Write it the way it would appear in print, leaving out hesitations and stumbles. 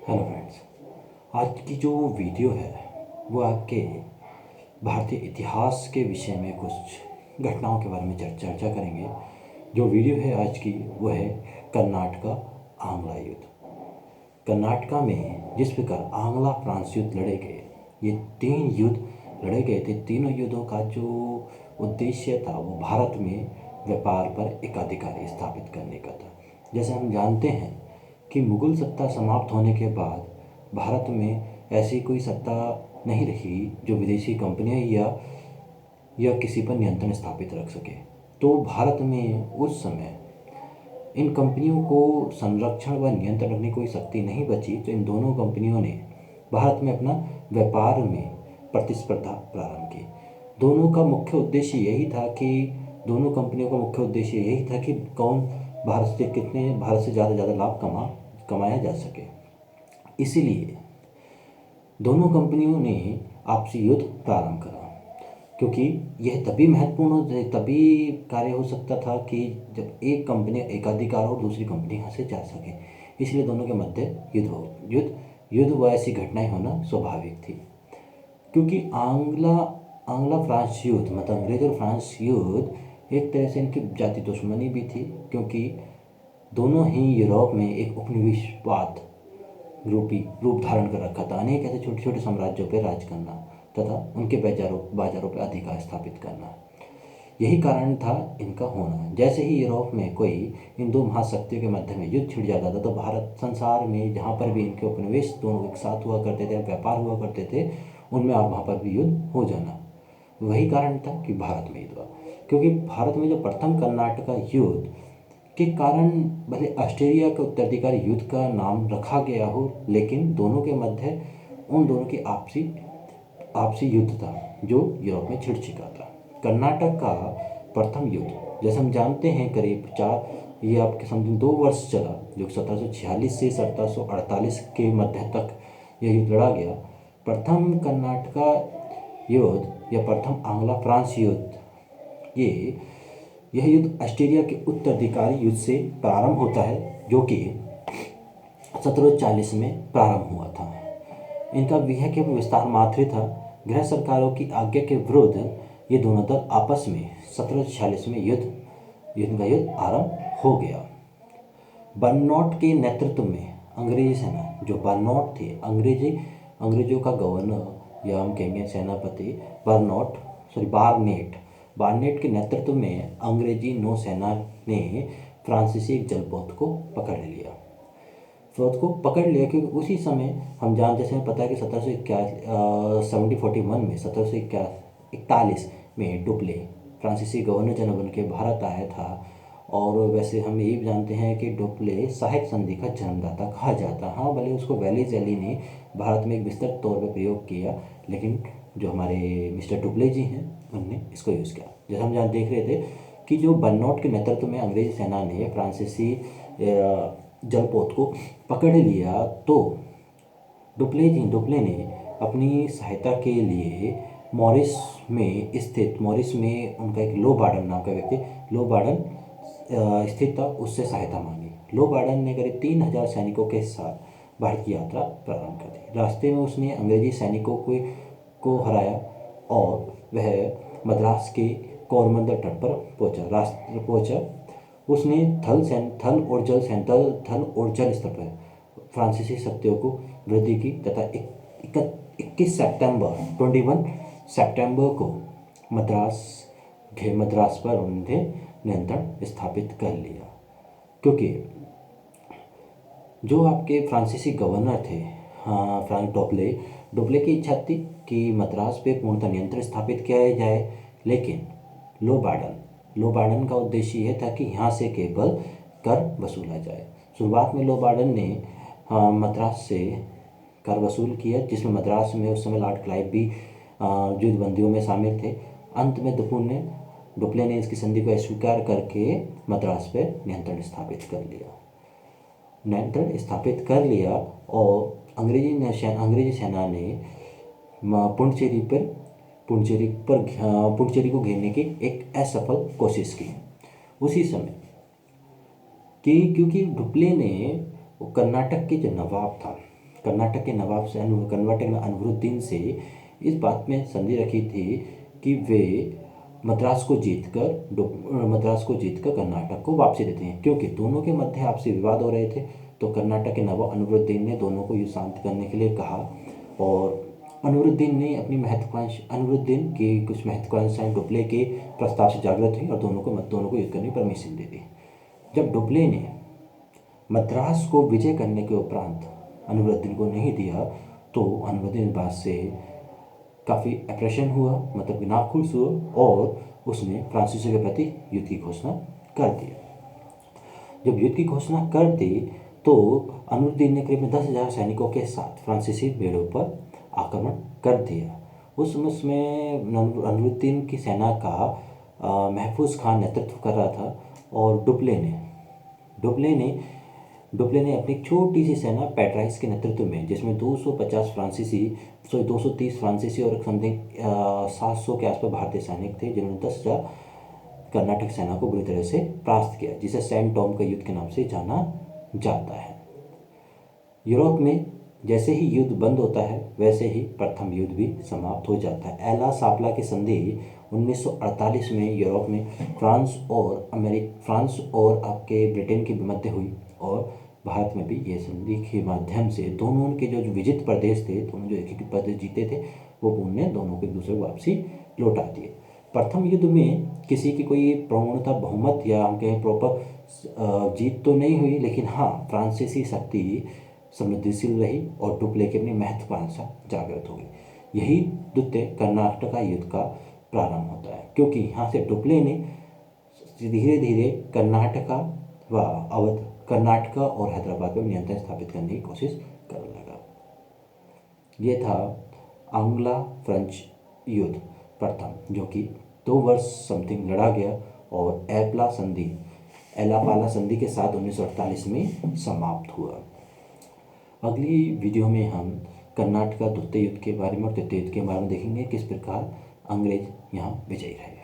Hello friends. आज की जो वीडियो है वो आपके भारतीय इतिहास के विषय में कुछ घटनाओं के बारे में चर्चा करेंगे। जो वीडियो है आज की वो है कर्नाटका आंग्ला युद्ध। कर्नाटका में जिस प्रकार आंग्ला फ्रांस युद्ध लड़े गए, ये 3 युद्ध लड़े गए थे। तीनों युद्धों का जो उद्देश्य था वो भारत में व्यापार पर एकाधिकार स्थापित करने का था। जैसे हम जानते हैं कि मुगल सत्ता समाप्त होने के बाद भारत में ऐसी कोई सत्ता नहीं रही जो विदेशी कंपनियां या किसी पर नियंत्रण स्थापित रख सके। तो भारत में उस समय इन कंपनियों को संरक्षण व नियंत्रण रखने की कोई शक्ति नहीं बची, तो इन दोनों कंपनियों ने भारत में अपना व्यापार में प्रतिस्पर्धा प्रारंभ की। दोनों का मुख्य उद्देश्य यही था कि दोनों कंपनियों का मुख्य उद्देश्य यही था कि कौन भारत से ज़्यादा लाभ कमाया जा सके। इसीलिए दोनों कंपनियों ने आपसी युद्ध प्रारंभ करा, क्योंकि यह तभी कार्य हो सकता था कि जब एक कंपनी एकाधिकार और दूसरी कंपनी यहाँ से जा सके। इसलिए दोनों के मध्य युद्ध व ऐसी घटनाएं होना स्वाभाविक थी। क्योंकि आंग्ला फ्रांस युद्ध मतलब अंग्रेज और फ्रांस युद्ध एक तरह से इनकी जाति दुश्मनी भी थी, क्योंकि दोनों ही यूरोप में एक उपनिवेशवाद रूप धारण कर रखा था। अनेक ऐसे छोटे छोटे साम्राज्यों पर राज करना तथा उनके बाजारों पर अधिकार स्थापित करना, यही कारण था इनका होना। जैसे ही यूरोप में कोई इन दो महाशक्तियों के मध्य में युद्ध छिड़ जाता था, तो भारत संसार में जहाँ पर भी इनके उपनिवेश दोनों एक साथ हुआ करते थे, व्यापार हुआ करते थे, उनमें आप वहाँ पर भी युद्ध हो जाना। वही कारण था कि भारत में युद्ध हुआ। क्योंकि भारत में जो प्रथम कर्नाटका युद्ध के कारण भले ऑस्ट्रेलिया के उत्तराधिकारी युद्ध का नाम रखा गया हो, लेकिन दोनों के मध्य उन दोनों की आपसी युद्ध था जो यूरोप में छिड़ चुका था। कर्नाटक का प्रथम युद्ध, जैसे हम जानते हैं, ये आपके समथिंग 2 वर्ष चला, जो 1746 से 1748 के मध्य तक यह युद्ध लड़ा गया। प्रथम कर्नाटका युद्ध या प्रथम आंग्ला फ्रांस युद्ध, यह युद्ध ऑस्ट्रेलिया के उत्तराधिकारी युद्ध से प्रारंभ होता है, जो कि 1740 में प्रारंभ हुआ था। इनका यह केवल विस्तार मात्र था। गृह सरकारों की आज्ञा के विरुद्ध ये दोनों दल आपस में 1746 में युद्ध आरंभ हो गया। बर्नौट के नेतृत्व में अंग्रेजी सेना, जो बर्नौट थे अंग्रेजों का गवर्नर या हम कहेंगे सेनापति बार्नेट के नेतृत्व में अंग्रेजी नौसेना ने फ्रांसीसी एक जलपोत को पकड़ लिया। क्योंकि उसी समय हम जानते हैं, पता है कि 1741 में डुप्ले फ्रांसीसी गवर्नर जनरल बन के भारत आया था। और वैसे हम ये भी जानते हैं कि डुप्ले सहायक संधि का जन्मदाता कहा जाता है। हाँ, भले उसको वेलीज़ेली ने भारत में एक विस्तृत तौर पर प्रयोग किया, लेकिन जो हमारे मिस्टर डुप्ले जी हैं उनने इसको यूज़ किया। जैसे हम देख रहे थे कि जो बर्नौट के नेतृत्व में अंग्रेजी सेना ने फ्रांसीसी जलपोत को पकड़ लिया, तो डुप्ले ने अपनी सहायता के लिए मॉरिस में उनका एक लो बार्डन नाम का व्यक्ति स्थित था, उससे सहायता मांगी। लो बार्डन ने करीब 3000 सैनिकों के साथ भारत की यात्रा प्रारंभ कर दी। रास्ते में उसने अंग्रेजी सैनिकों को हराया और वह मद्रास के कोरमंडल तट पर पहुंचा। उसने थल और जल स्तर पर फ्रांसीसी शक्तियों को वृद्धि की तथा 21 सितंबर को मद्रास पर उन्होंने नियंत्रण स्थापित कर लिया। क्योंकि जो आपके फ्रांसीसी गवर्नर थे, फ्रांक डुप्ले की इच्छा थी कि मद्रास पे पूर्णतः नियंत्रण स्थापित किया जाए, लेकिन लो बार्डन का उद्देश्य यह था कि यहाँ से केवल कर वसूला जाए। शुरुआत में लो बार्डन ने मद्रास से कर वसूल किया, जिसमें मद्रास में उस समय लॉर्ड क्लाइव भी युद्धबंदियों में शामिल थे। अंत में डुप्ले ने इसकी संधि को अस्वीकार करके मद्रास पर नियंत्रण स्थापित कर लिया और अंग्रेजी सेना ने पुडुचेरी को घेरने की एक असफल कोशिश की। उसी समय क्योंकि डुप्ले ने कर्नाटक के जो नवाब था, कर्नाटक के नवाब से कर्नाटक अनवरुद्दीन से इस बात में संधि रखी थी कि वे मद्रास को जीतकर कर्नाटक को वापसी देते हैं, क्योंकि दोनों के मध्य आपसी विवाद हो रहे थे। तो कर्नाटक के नवाब अनवरुद्दीन ने दोनों को युद्ध शांत करने के लिए कहा और अनवरुद्दीन की कुछ महत्वाकांक्षाएं डुप्ले के प्रस्ताव से जागृत हुई और दोनों को युद्ध करने की परमिशन दे दी। जब डुप्ले ने मद्रास को विजय करने के उपरांत अनवरुद्दीन को नहीं दिया तो अनवरुद्दीन इस बात से काफ़ी एप्रेशन हुआ, मतलब कि नाखुश हुआ और उसने फ्रांसीसियों के प्रति युद्ध की घोषणा कर दी। जब युद्ध की घोषणा कर दी तो अनवरुद्दीन ने करीब 10,000 सैनिकों के साथ फ्रांसीसी बेड़ों पर आक्रमण कर दिया। उस समय में अनवरुद्दीन की सेना का महफूज खान नेतृत्व कर रहा था और डुप्ले ने अपनी छोटी सी सेना पैट्राइस के नेतृत्व में, जिसमें 230 फ्रांसीसी और समथिंग 700 के आसपास भारतीय सैनिक थे, जिन्होंने 10,000 कर्नाटक सेना को बुरी तरह से परास्त किया, जिसे सैन टॉम का युद्ध के नाम से जाना जाता है। यूरोप में जैसे ही युद्ध बंद होता है वैसे ही प्रथम युद्ध भी समाप्त हो जाता है। एला सापला की संधि 1948 में यूरोप में फ्रांस और आपके ब्रिटेन के मध्य हुई और भारत में भी ये संधि के माध्यम से दोनों के जो विजित प्रदेश थे, दोनों जो एक प्रदेश जीते थे, वो उनने दोनों को एक दूसरे को वापसी लौटा दिए। प्रथम युद्ध में किसी की कोई पूर्णतः बहुमत या हम कहें प्रॉपर जीत तो नहीं हुई, लेकिन हाँ फ्रांसीसी शक्ति समृद्धिशील रही और डुप्ले की अपनी महत्वाकांक्षा जागृत हो गई। यही द्वितीय कर्नाटक युद्ध का प्रारंभ होता है, क्योंकि यहाँ से डुप्ले ने धीरे धीरे कर्नाटक और हैदराबाद पर नियंत्रण स्थापित करने की कोशिश करने लगा। ये था आंग्ला फ्रेंच युद्ध प्रथम, जो कि 2 वर्ष समथिंग लड़ा गया और एलापाला संधि के साथ 1948 में समाप्त हुआ। अगली वीडियो में हम कर्नाटक द्वितीय युद्ध के बारे में और तृतीय युद्ध के बारे में देखेंगे, किस प्रकार अंग्रेज यहाँ विजयी रहे।